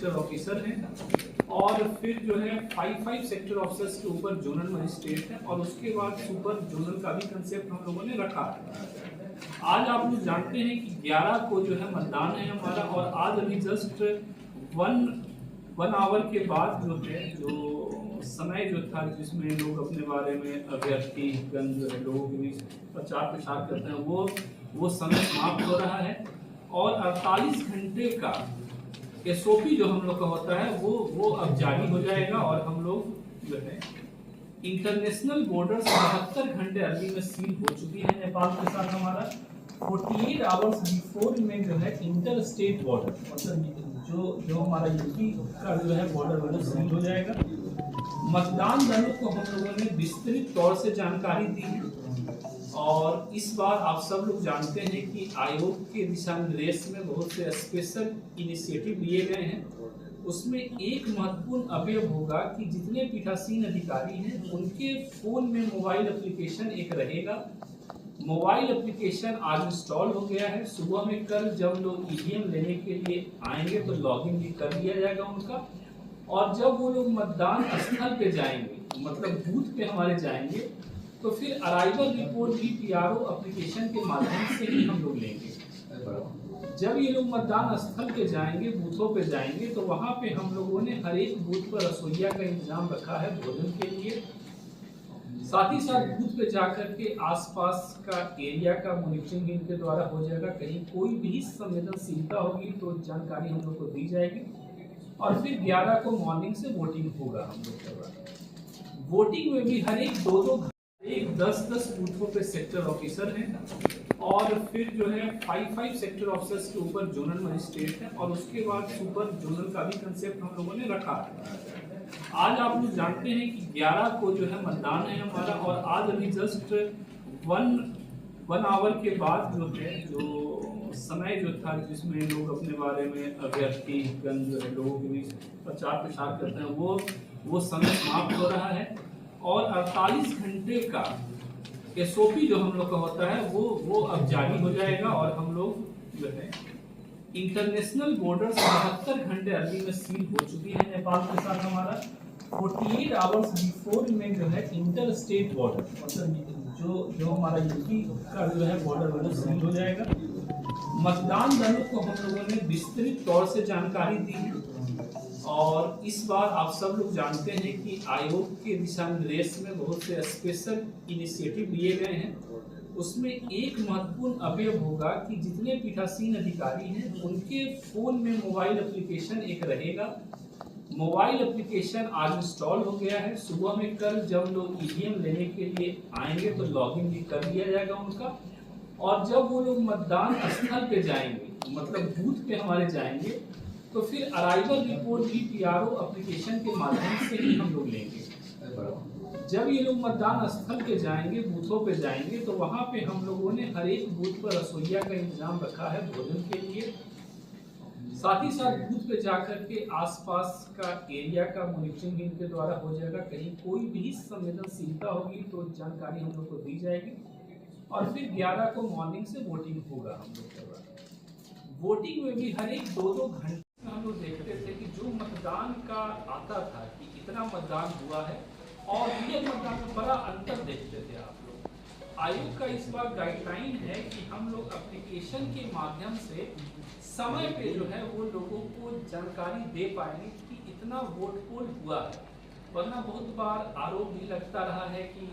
Sector officer हैं और फिर जो है 5 सेक्टर ऑफिसर्स के ऊपर जोनल मजिस्ट्रेट है और उसके बाद सुपर जोनल का भी कंसेप्ट हम लोगों ने रखा है। आज आप लोग जानते हैं कि 11 को जो है मतदान है हमारा और आज अभी जस्ट वन आवर के बाद जो है जो समय जो था जिसमें लोग अपने बारे में अभ्यर्थी गण जो है लोगों के बीच प्रचार प्रसार करते हैं वो समय समाप्त हो रहा है और 48 घंटे का एसओपी जो हम लोग का होता है वो अब जारी हो जाएगा और हम लोग जो है इंटरनेशनल बॉर्डर 72 घंटे अर्ली में सील हो चुकी है नेपाल के साथ हमारा 48 आवर्स बिफोर में जो है इंटर स्टेट बॉर्डर मतलब जो हमारा यूपी का जो है बॉर्डर वो सील हो जाएगा। मतदान दलों को हम लोगों ने विस्तृत तौर से जानकारी दी है और इस बार आप सब लोग जानते हैं कि आयोग के दिशा निर्देश में बहुत से स्पेशल इनिशिएटिव लिए गए हैं। उसमें एक महत्वपूर्ण अवयव होगा कि जितने पीठासीन अधिकारी हैं उनके फोन में मोबाइल एप्लीकेशन एक रहेगा। मोबाइल एप्लीकेशन आज इंस्टॉल हो गया है। सुबह में कल जब लोग ईवीएम लेने के लिए आएंगे तो लॉगिन भी कर दिया जाएगा उनका और जब वो लोग मतदान स्थल पे जाएंगे मतलब बूथ पे हमारे जाएंगे तो फिर अराइवल रिपोर्ट भी पीआरओ एप्लीकेशन के माध्यम से ही हम लोग लेंगे। जब ये लोग मतदान स्थल पे जाएंगे बूथों पे जाएंगे तो वहाँ पे हम लोगों ने हर एक बूथ पर रसोइया का इंतजाम रखा है भोजन के लिए। साथ ही साथ बूथ पे जाकर के आसपास का एरिया का मॉनिटरिंग इनके द्वारा हो जाएगा। कहीं कोई भी संवेदनशीलता होगी तो जानकारी हम लोग को दी जाएगी और फिर 11 को मॉर्निंग से वोटिंग होगा। हम लोग का वोटिंग में भी हर एक दो 10 बूथों पे सेक्टर ऑफिसर हैं और फिर जो है 5 सेक्टर ऑफिसर्स के ऊपर जोनल मजिस्ट्रेट है और उसके बाद सुपर जोनल का भी कंसेप्ट हम लोगों ने रखा है। आज आप लोग जानते हैं कि 11 को जो है मतदान है हमारा और आज अभी जस्ट वन आवर के बाद जो है जो समय जो था जिसमें लोग अपने बारे में अभ्यर्थी गण जो है लोगों के बीच प्रचार प्रसार करते हैं वो समय समाप्त हो रहा है और 48 घंटे का एसओपी जो हम लोग का होता है वो अब जारी हो जाएगा और हम लोग जो है इंटरनेशनल बॉर्डर 72 घंटे अर्ली में सील हो चुकी है नेपाल के साथ हमारा 48 आवर्स बिफोर में जो है इंटर स्टेट बॉर्डर मतलब जो हमारा यूपी का जो है बॉर्डर वो सील हो जाएगा। मतदान दलों को हम लोगों ने विस्तृत तौर से जानकारी दी है और इस बार आप सब लोग जानते हैं कि आयोग के दिशा निर्देश में बहुत से स्पेशल इनिशिएटिव लिए गए हैं। उसमें एक महत्वपूर्ण अवयव होगा कि जितने पीठासीन अधिकारी हैं उनके फोन में मोबाइल एप्लीकेशन एक रहेगा। मोबाइल एप्लीकेशन आज इंस्टॉल हो गया है। सुबह में कल जब लोग ईवीएम लेने के लिए आएंगे तो लॉगिन भी कर दिया जाएगा उनका और जब वो लोग मतदान स्थल पे जाएंगे मतलब बूथ पे हमारे जाएंगे तो फिर अराइवल रिपोर्ट भी पीआरओ एप्लीकेशन के माध्यम से ही हम लोग लेंगे। जब ये लोग मतदान स्थल पे जाएंगे बूथों पे जाएंगे तो वहाँ पे हम लोगों ने हर एक बूथ पर रसोइया का इंतजाम रखा है भोजन के लिए। साथ ही साथ बूथ पे जाकर के आसपास का एरिया का मॉनिटरिंग इनके द्वारा हो जाएगा। कहीं कोई भी संवेदनशीलता होगी तो जानकारी हम लोग को दी जाएगी और फिर 11 को मॉर्निंग से वोटिंग होगा। हम लोग का वोटिंग में भी हर एक दो घंटे हम लोग देखते थे कि जो मतदान का आता था कि इतना मतदान हुआ है और रियल मतदान में बड़ा अंतर देखते थे आप लोग। आयोग का इस बार गाइडलाइन है कि हम लोग एप्लीकेशन के माध्यम से समय पे जो है वो लोगों को जानकारी दे पाएंगे कि इतना वोट पोल हुआ है। वरना बहुत बार आरोप भी लगता रहा है कि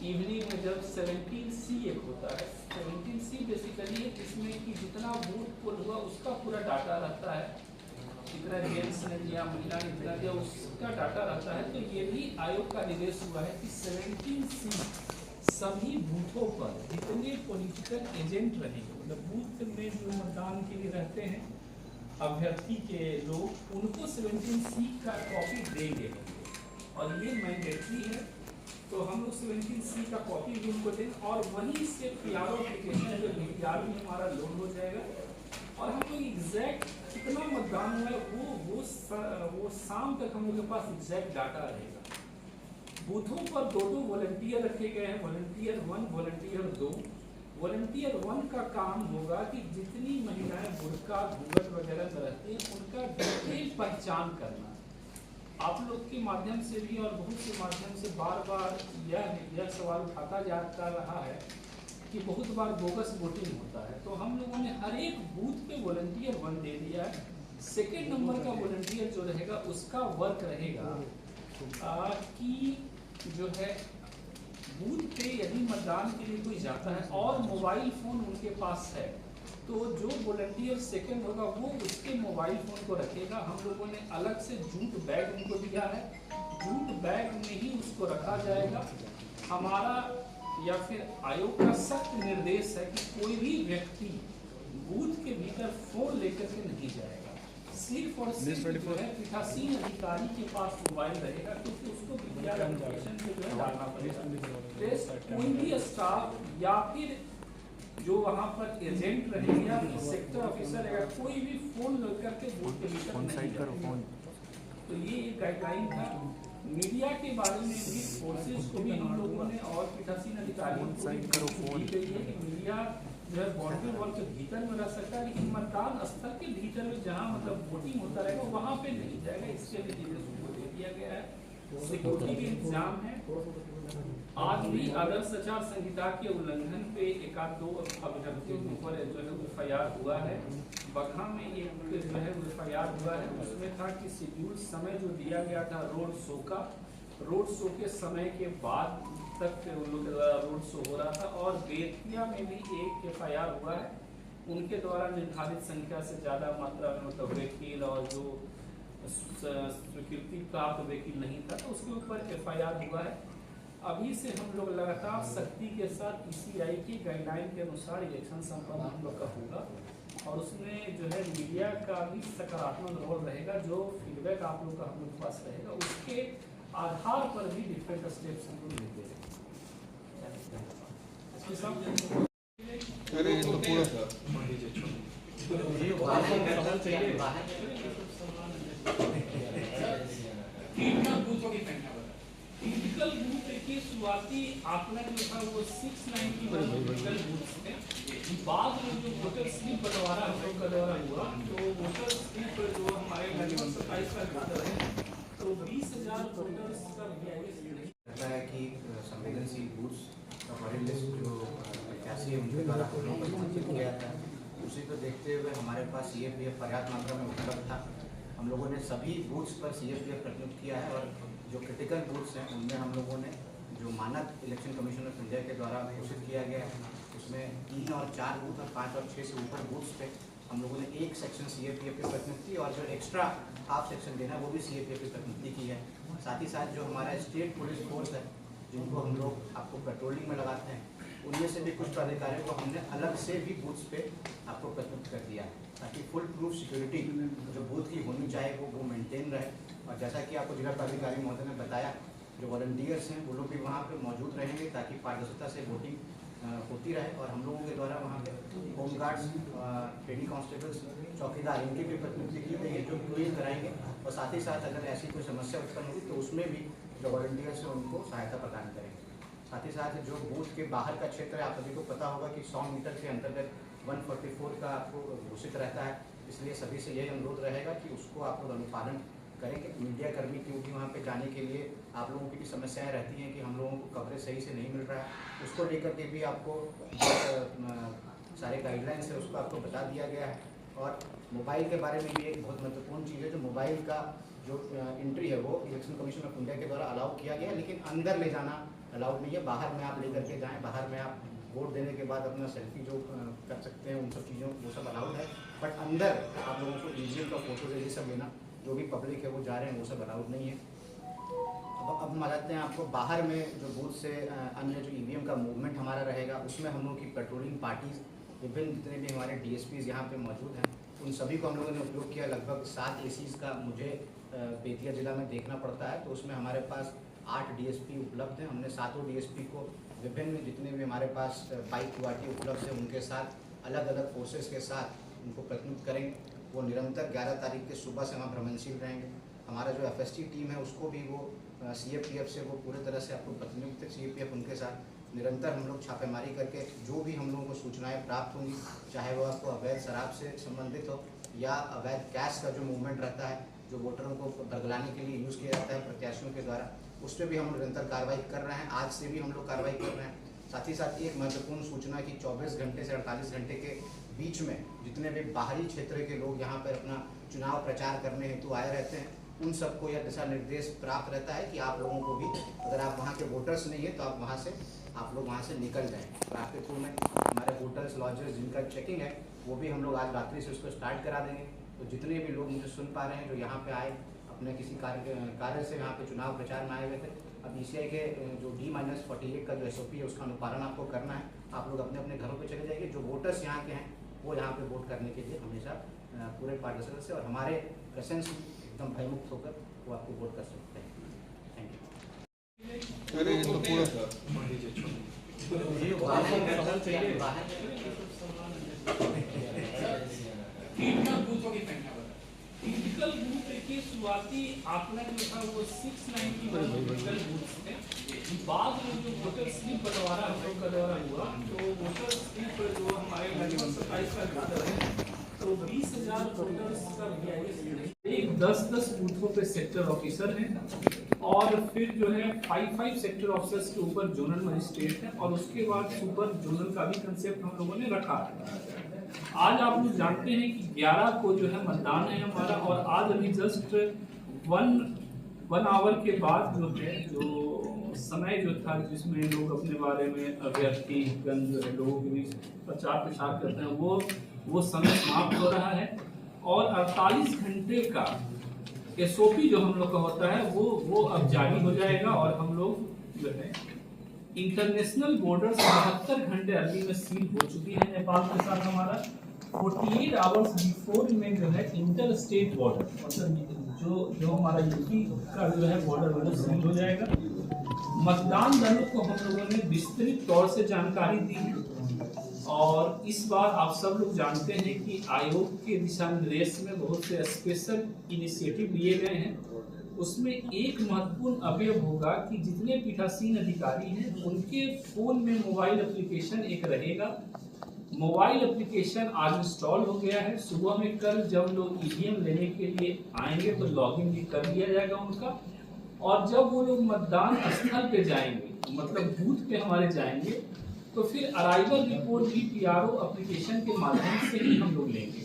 इवनिंग में जब 17C एक होता है 17C बेसिकली इसमें कि जितना वोट पोल हुआ उसका पूरा डाटा रहता है, कितना जेंट्स ने दिया महिला ने कितना दिया उसका डाटा रहता है। तो ये भी आयोग का निर्देश हुआ है कि 17C सभी बूथों पर जितने पॉलिटिकल एजेंट रहेंगे मतलब बूथ में जो मतदान के लिए रहते हैं अभ्यर्थी के लोग उनको 17C का कॉपी देंगे और ये मैंडेटरी है। तो हम लोग 17C का कॉपी भी उनको दें और वहीं से पीआरओ एप्लीकेशन जो पीआर भी हमारा लोड हो जाएगा और हम लोग एग्जैक्ट कितना मतदान हुआ है वो शाम तक हम लोग के पास एग्जैक्ट डाटा रहेगा। बूथों पर दो वॉलंटियर रखे गए हैं, वॉलंटियर 1 वॉलंटियर 2। वॉलंटियर 1 का काम होगा कि जितनी महिलाएं बुर्का घूंघट वगैरह में रहती हैं उनका डिटेल पहचान करना। आप लोग के माध्यम से भी और बहुत से माध्यम से बार बार यह सवाल उठाता जाता रहा है कि बहुत बार बोगस वोटिंग होता है, तो हम लोगों ने हर एक बूथ पे वॉलंटियर 1 दे दिया है। सेकेंड नंबर का वॉलंटियर जो रहेगा उसका वर्क रहेगा कि जो है बूथ पे यदि मतदान के लिए कोई जाता है और मोबाइल फोन उनके पास है तो जो वॉलंटियर सेकंड होगा वो उसके मोबाइल फोन को रखेगा। हम लोगों ने अलग से जूट बैग उनको दिया है, जूट बैग में ही उसको रखा जाएगा। हमारा या फिर आयोग का सख्त निर्देश है कि कोई भी व्यक्ति बूथ के भीतर फोन लेकर के नहीं जाएगा। सिर्फ और सिर्फ जो है पीठासीन अधिकारी के पास मोबाइल रहेगा क्योंकि उसको विज्ञापन पे जो है डालना पड़ेगा। कोई भी स्टाफ या फिर जो वहाँ पर एजेंट रहेंगे या फिर सेक्टर ऑफिसर रहेगा, कोई भी फोन लेकर के बूथ के भीतर नहीं जाएगा। तो ये एक गाइडलाइन था। मीडिया के बारे में भी फोर्सेस को भी हम लोगों ने और पीठासीन अधिकारियों को दी गई है कि मीडिया जो है बाउंड्री वॉल के भीतर में रह सकता है, लेकिन मतदान स्थल के भीतर में जहाँ मतलब वोटिंग होता रहेगा वहाँ पे नहीं जाएगा। इसके लिए निर्देश उनको दे दिया गया है। सिक्योरिटी के इंतजाम है। आज भी आदर्श आचार संहिता के उल्लंघन पे एक आध दो अभ्यर्थियों के ऊपर जो है FIR हुआ है। बगहा में एक जो है FIR हुआ है, उसमें था कि शेड्यूल समय जो दिया गया था रोड शो का, रोड शो के समय के बाद तक उन लोगों के द्वारा रोड शो हो रहा था। और बेतिया में भी एक FIR हुआ है, उनके द्वारा निर्धारित संख्या से ज़्यादा मात्रा में मतलब वकील और जो स्वीकृति प्राप्त वकील नहीं था तो उसके ऊपर FIR हुआ है। अभी से हम लोग लगातार सख्ती के साथ PCI की गाइडलाइन के अनुसार इलेक्शन संपन्न हम लोग का होगा और उसमें जो है मीडिया का भी सकारात्मक रोल रहेगा। जो फीडबैक आप लोग का हम लोग के पास रहेगा उसके आधार पर भी डिफरेंट स्टेप्स हम लोग लेते रहेंगे। टिपिकल बूथ देखिए, शुरुआती आंकड़ा जो था वो 691 टिपिकल बूथ थे। बाद में जो वोटर स्लिप बंटवारा हम लोग का द्वारा हुआ तो वोटर स्लिप पर जो हमारे लगभग 27 का खाता है तो 20,000 वोटर्स का लगता है कि संवेदनशील बूथ्स का बड़ी लिस्ट जो प्रत्याशी है उनके द्वारा प्रदर्शित किया जाता है, उसी को देखते हुए हमारे पास CAPF पर्याप्त मात्रा में उपलब्ध था। हम लोगों ने सभी बूथ्स पर CAPF प्रस्तुत किया है और जो क्रिटिकल बूथ्स हैं उनमें हम लोगों ने जो मानक इलेक्शन कमीशन ऑफ इंडिया के द्वारा घोषित किया गया है उसमें 3 और 4 बूथ और 5 और 6 से ऊपर बूथ्स पे हम लोगों ने एक सेक्शन CAPF की प्रतिनिधि और जो एक्स्ट्रा हाफ सेक्शन देना वो भी CAPF की प्रतिनिधि की है। साथ ही साथ जो हमारा स्टेट पुलिस फोर्स है जिनको हम लोग आपको पेट्रोलिंग में लगाते हैं उनमें से भी कुछ अधिकारियों को हमने अलग से भी बूथ्स पे आपको प्रस्तुत कर दिया है ताकि फुल प्रूफ सिक्योरिटी जो बूथ की होनी चाहिए वो मेंटेन रहे। और जैसा कि आपको जिला प्राधिकारी महोदय ने बताया जो वॉलंटियर्स हैं वो लोग भी वहाँ पे मौजूद रहेंगे ताकि पारदर्शिता से वोटिंग होती रहे। और हम लोगों के द्वारा वहाँ पे होमगार्ड्स, ट्रेनिंग कांस्टेबल्स, चौकीदार इनकी भी प्रतिनिधि की गई है जो क्लियर कराएंगे। और साथ ही साथ अगर ऐसी कोई समस्या उत्पन्न होगी तो उसमें भी जो वॉलंटियर्स हैं उनको सहायता प्रदान करेंगे। साथ ही साथ जो बूथ के बाहर का क्षेत्र है आप सभी को पता होगा कि 100 मीटर के अंतर्गत 144 का आपको घोषित रहता है, इसलिए सभी से यही अनुरोध रहेगा कि उसको आप लोग अनुपालन करेंगे। मीडिया कर्मी क्योंकि वहाँ पे जाने के लिए आप लोगों की भी समस्याएं रहती हैं कि हम लोगों को कवरेज सही से नहीं मिल रहा है, उसको लेकर के भी आपको सारे गाइडलाइंस है उसको आपको बता दिया गया है। और मोबाइल के बारे में भी एक बहुत महत्वपूर्ण चीज़ है, जो मोबाइल का जो एंट्री है वो इलेक्शन कमीशन ऑफ इंडिया के द्वारा अलाउ किया गया, लेकिन अंदर ले जाना अलाउड नहीं है। बाहर में आप लेकर के जाएँ, बाहर में आप वोट देने के बाद अपना सेल्फी जो कर सकते हैं उन सब चीज़ों वो सब अलाउड है, बट अंदर आप लोगों को ईवीएम का फोटो ये सब लेना जो भी पब्लिक है वो जा रहे हैं वो सब अलाउड नहीं है। अब हम आ जाते हैं आपको बाहर में जो बूथ से अन्य जो ईवीएम का मूवमेंट हमारा रहेगा उसमें हम लोगों की पेट्रोलिंग पार्टीज विभिन्न जितने भी हमारे DSPs यहाँ पे मौजूद हैं उन सभी को हम लोगों ने उपयोग किया। लगभग 7 ACs का मुझे बेतिया जिला में देखना पड़ता है, तो उसमें हमारे पास 8 DSP उपलब्ध हैं। हमने 7 DSP को विभिन्न जितने भी हमारे पास बाइक क्वालिटी उपलब्ध है उनके साथ अलग अलग फोर्सेस के साथ उनको प्रतिनिधित्व करेंगे। वो निरंतर 11 तारीख के सुबह से वहाँ भ्रमणशील रहेंगे। हमारा जो FST टीम है उसको भी वो CAPF से वो पूरे तरह से आपको प्रतिनिधित्व CAPF उनके साथ निरंतर हम लोग छापेमारी करके जो भी हम लोगों को सूचनाएं प्राप्त होंगी, चाहे वो आपको अवैध शराब से संबंधित हो या अवैध कैश का जो मूवमेंट रहता है, जो वोटरों को दरगलाने के लिए यूज़ किया जाता है प्रत्याशियों के द्वारा, उस पर भी हम निरंतर कार्रवाई कर रहे हैं। आज से भी हम लोग कार्रवाई कर रहे हैं। साथ ही साथ एक महत्वपूर्ण सूचना कि 24 घंटे से 48 घंटे के बीच में जितने भी बाहरी क्षेत्र के लोग यहाँ पर अपना चुनाव प्रचार करने हेतु आए रहते हैं, उन सबको यह दिशा निर्देश प्राप्त रहता है कि आप लोगों को भी, अगर आप वहाँ के वोटर्स नहीं है तो आप लोग वहाँ से निकल जाएं। ट्रैफिक रूम में हमारे होटल्स लॉजेस जिनका चेकिंग है वो भी हम लोग आज रात्रि से उसको स्टार्ट करा देंगे। तो जितने भी लोग मुझे सुन पा रहे हैं जो यहाँ पे आए अपने किसी कार्य से यहाँ पे चुनाव प्रचार में आए हुए थे, अब ECI के जो D-48 का जो SOP है उसका अनुपालन आपको करना है। आप लोग अपने अपने घरों पे चले जाइए। जो वोटर्स यहाँ के हैं वो यहाँ पे वोट करने के लिए हमेशा पूरे पार्टिसिपेंट से और हमारे प्रेजेंस एकदम भयमुक्त होकर वो आपको वोट कर सकते हैं। Thank you. अरे ये तो पूरा फिजिकल बूथ की शुरुआती आंकड़ा जो था वो 691 फिजिकल बूथ थे। बाद में जो वोटर स्लिप बंटवारा हम लोग का द्वारा हुआ तो वोटर स्लिप पर जो हमारे 27 का वोटर है तो 20,000 वोटर्स का एक 10-10 बूथों पे सेक्टर ऑफिसर हैं और फिर जो है 5 सेक्टर ऑफिसर्स के ऊपर जोनल मजिस्ट्रेट है और उसके बाद सुपर जोनल का भी कंसेप्ट हम लोगों ने रखा है। आज आप लोग जानते हैं कि 11 को जो है मतदान है हमारा और आज अभी जस्ट 1 आवर के बाद जो है जो समय जो था जिसमें लोग अपने बारे में अभ्यर्थी गंज लोगों के बीच प्रचार प्रसार करते हैं वो समय समाप्त हो रहा है और 48 घंटे का SOP जो हम लोग का होता है वो अब जारी हो जाएगा और हम लोग जो है इंटरनेशनल बॉर्डर 72 घंटे अर्ली में सील हो चुकी है नेपाल के साथ हमारा। 48 आवर्स बिफोर में जो है इंटर स्टेट बॉर्डर मतलब जो हमारा यूपी का जो है बॉर्डर वो सील हो जाएगा। मतदान दलों को हम लोगों ने विस्तृत तौर से जानकारी दी है और इस बार आप सब लोग जानते हैं कि आयोग के दिशा निर्देश में बहुत से स्पेशल इनिशिएटिव लिए गए हैं। उसमें एक महत्वपूर्ण अवयव होगा कि जितने पीठासीन अधिकारी हैं उनके फोन में मोबाइल एप्लीकेशन एक रहेगा। मोबाइल एप्लीकेशन आज इंस्टॉल हो गया है। सुबह में कल जब लोग EVM लेने के लिए आएंगे तो लॉगिन भी कर दिया जाएगा उनका और जब वो लोग मतदान स्थल पे जाएंगे मतलब बूथ पे हमारे जाएंगे तो फिर अराइवल रिपोर्ट भी PRO एप्लीकेशन के माध्यम से ही हम लोग लेंगे।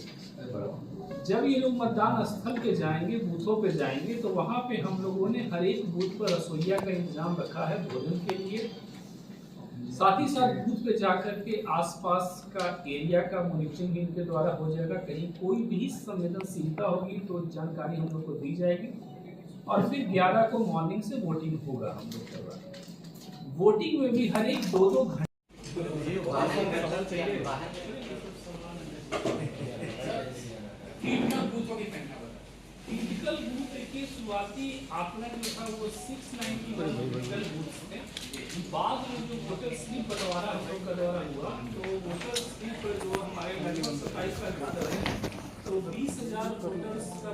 जब ये लोग मतदान स्थल पे जाएंगे बूथों पे जाएंगे तो वहाँ पे हम लोगों ने हर एक बूथ पर रसोइया का इंतजाम रखा है भोजन के लिए। साथ ही साथ बूथ पे जाकर के आसपास का एरिया का मॉनिटरिंग इनके द्वारा हो जाएगा। कहीं कोई भी संवेदनशीलता होगी तो जानकारी हम लोग को दी जाएगी और फिर 11 को मॉर्निंग से वोटिंग होगा हम लोग के द्वारा। वोटिंग में भी हर एक 2-2 घंटे फिजिकल बूथ की शुरुआती आंकड़ा जो था वो 691 फिजिकल बूथ थे। बाद में जो वोटर स्लिप बंटवारा हम लोग का द्वारा हुआ तो वोटर स्लिप पर जो हमारे 27 का वोटर है तो 20,000 वोटर्स का